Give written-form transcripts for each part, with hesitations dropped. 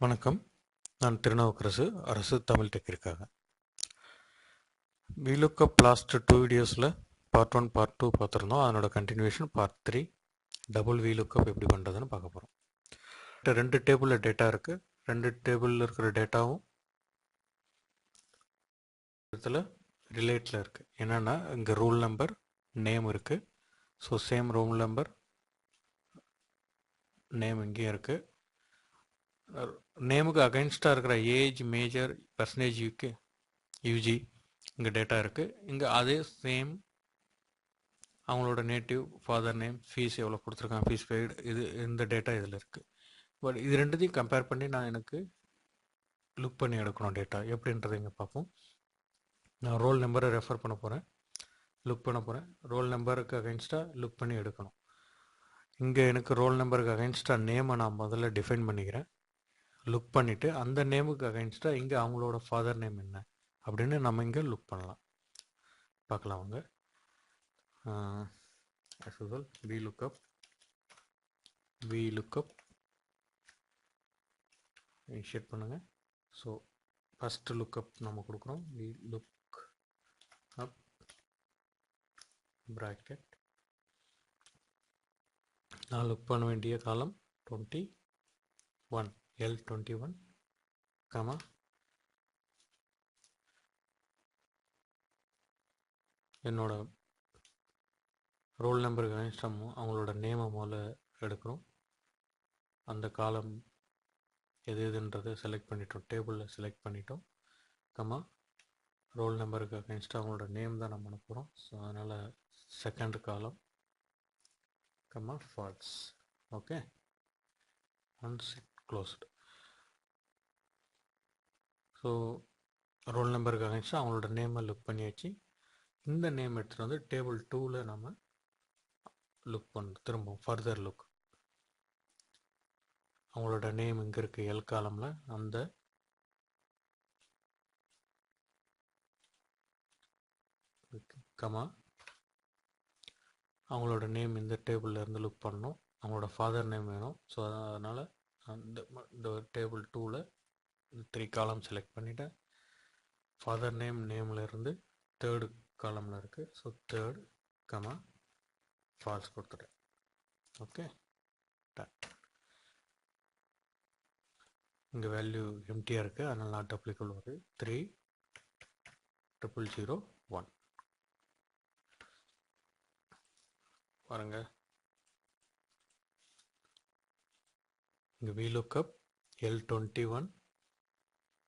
வணக்கம். நான் திருநாவுக்கரசு, அரசு தமிழ் டெக்கிற்காக. VLookUp லாஸ்ட் 2 வீடியோஸில் பார்ட் 1 பார்ட் 2 பார்த்துருந்தோம். அதனோட கண்டினியூஷன் பார்ட் 3 டபுள் VLookUp எப்படி பண்ணுறதுன்னு பார்க்க போகிறோம். ரெண்டு டேபிளில் டேட்டா இருக்குது. ரெண்டு டேபிளில் இருக்கிற டேட்டாவும் இதில் ரிலேட்டில் இருக்குது. என்னென்னா இங்கே ரூல் நம்பர் நேம் இருக்குது. So same rule number name இங்கேயும் இருக்குது. நேமுக்கு அகைன்ஸ்டாக இருக்கிற ஏஜ், மேஜர், பர்சன்டேஜ் யூஜி இங்கே டேட்டா இருக்குது. இங்கே அதே சேம் அவங்களோட நேட்டிவ், ஃபாதர் நேம், ஃபீஸ் எவ்வளோ கொடுத்துருக்காங்க, ஃபீஸ் பெய்டு, இந்த டேட்டா இதில் இருக்குது. பட் இது ரெண்டுத்தையும் கம்பேர் பண்ணி நான் எனக்கு லுக் பண்ணி எடுக்கணும் டேட்டா எப்படின்றது இங்கே பார்ப்போம். நான் ரோல் நம்பரை ரெஃபர் பண்ண போகிறேன், லுக் பண்ண போகிறேன். ரோல் நம்பருக்கு அகைன்ஸ்டாக லுக் பண்ணி எடுக்கணும். இங்கே எனக்கு ரோல் நம்பருக்கு அகைன்ஸ்டாக நேமை நான் முதல்ல டிஃபைன் பண்ணிக்கிறேன். லுக் பண்ணிவிட்டு அந்த நேமுக்கு அகைன்ஸ்டாக இங்கே அவங்களோட ஃபாதர் நேம் என்ன அப்படின்னு நம்ம இங்கே லுக் பண்ணலாம். பார்க்கலாம் அவங்க. as usual VLookUp இனிஷியேட் பண்ணுங்கள். ஸோ ஃபஸ்ட்டு லுக்கப் நம்ம கொடுக்குறோம். VLookUp bracket. நான் லுக் பண்ண வேண்டிய காலம் 21 L21 கமா என்னோட ரோல் நம்பருக்கு அகைன்ஸ்டாக அவங்களோட நேமை முதல்ல எடுக்கிறோம். அந்த காலம் எது எதுன்றதை செலக்ட் பண்ணிட்டோம், டேபிளில் செலக்ட் பண்ணிட்டோம். கமா ரோல் நம்பருக்கு அகைன்ஸ்டாக அவங்களோட நேம் தான் நம்ம அனுப்புகிறோம். ஸோ அதனால் second column comma false. Okay, once it closed. So roll நம்பருக்கு அகைன்ஸ்டாக அவங்களோட நேமை லுக் பண்ணியாச்சு. இந்த நேம் எடுத்துகிட்டு வந்து டேபிள் 2ல் நம்ம லுக் பண்ண திரும்பவும் ஃபர்தர் லுக். அவங்களோட நேம் இங்கே இருக்குது எல் காலமில். அந்த கமா அவங்களோட நேம் இந்த டேபிளில் இருந்து லுக் பண்ணணும். அவங்களோட ஃபாதர் நேம் வேணும். ஸோ அதனால் இந்த டேபிள் 2ல் 3 காலம் செலக்ட் பண்ணிவிட்டேன். ஃபாதர் நேமில் இருந்து தேர்டு காலமில் இருக்குது. ஸோ தேர்ட் கமா ஃபால்ஸ் கொடுத்துட்டேன். ஓகே, இங்கே வேல்யூ எம்டியாக இருக்குது, அதனால் நாட் அப்ளிகபிள் வருது. 30001 பாருங்க. இங்கே VLookUp L21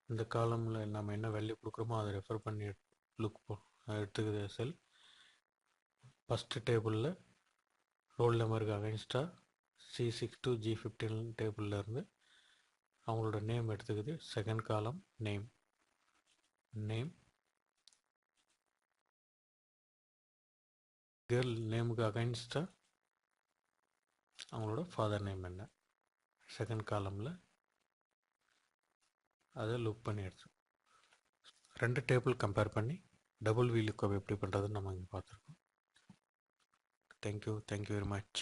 இந்த காலமில் நம்ம என்ன வேல்யூ கொடுக்குறோமோ அதை ரெஃபர் பண்ணி எடுத்துக்குது செல். ஃபஸ்ட்டு டேபிளில் ரோல் நம்பருக்கு அகைன்ஸ்டாக C62 G15 டேபிளில் இருந்து அவங்களோட நேம் எடுத்துக்குது. செகண்ட் காலம் நேம் கேர்ள் நேமுக்கு அகைன்ஸ்டாக அவங்களோட ஃபாதர் நேம் என்ன, செகண்ட் காலமில் அதை லுக் பண்ணி எடுத்து ரெண்டு டேபிள் கம்பேர் பண்ணி டபுள் VLookUp எப்படி பண்ணுறதுன்னு நம்ம இங்கே பார்த்துருக்கோம். Thank you very much.